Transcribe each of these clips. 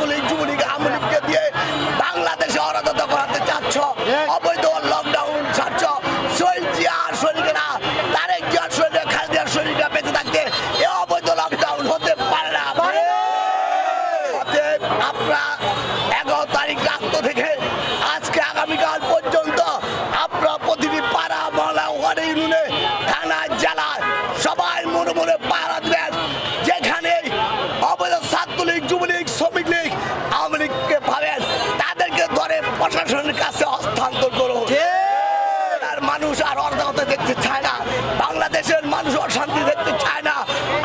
ছাত্রলীগ যুবলীগ আওয়ামী লীগকে দিয়ে বাংলাদেশে অরাজকতা করাতে চাচ্ছ, অবৈধ লকডাউন চাচ্ছ। শহীদ জিয়ার শরীরেরা তারেক জিয়ার শরীরে খালেদার শরীররা বেঁচে থাকতে এ অবৈধ লকডাউন হতে পারে না। আপনারা 11 তারিখ রাত থেকে আজকে আগামীকাল পর্যন্ত আপনারা প্রতিটি পাড়া মহল্লা ওয়ার্ড ইউনিয়নে থানা জেলা সবাই মনে মনে পাড়া দেবেন, যেখানে অবৈধ ছাত্রলীগ যুবলীগ শ্রমিক লীগ আওয়ামী লীগকে পাবেন তাদেরকে ধরে প্রশাসনের কাছে হস্তান্তর করুন। আর মানুষ আর অরাজকতা দেখতে চায় না, বাংলাদেশের মানুষ অশান্তি দেখতে চায় না।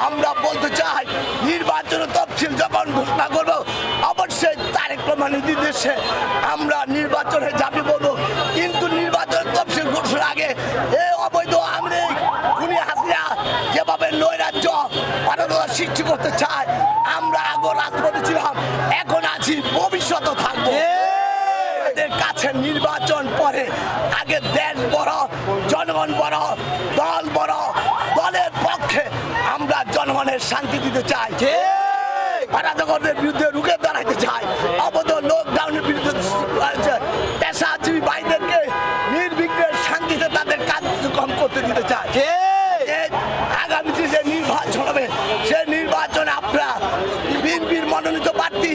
আমরা বলতে চাই নির্বাচন তফসিল যখন ঘোষণা করবো অবশ্যই তারেক রহমানের নির্দেশে আমরা নির্বাচনে যাবি বলবো, কিন্তু নির্বাচন তফসিল ঘোষণার আগে এই অবৈধ আওয়ামী লীগ খুনি হাসিনা যেভাবে নৈরাজ্য অরাজকতা সৃষ্টি করতে চায়, আমরা আগে রাজপথে ছিলাম, এখন আছি, ভবিষ্যতে থাকবো। এদের কাছে নির্বাচন পরে আগে দেশ বড়, জনগণ বড়, দল বড়, দলের পক্ষে আমরা জনগণের শান্তি দিতে চাই, অরাজকতার বিরুদ্ধে রুখে দাঁড়াতে চাই, অবৈধ লকডাউনের বিরুদ্ধে পেশাজীবী ভাইদেরকে নির্বিঘ্নে শান্তিতে তাদের কার্যক্রম করতে দিতে চাই। আগামীতে যে নির্বাচন হবে সেই নির্বাচনে আপনারা বিএনপির মনোনীত প্রার্থী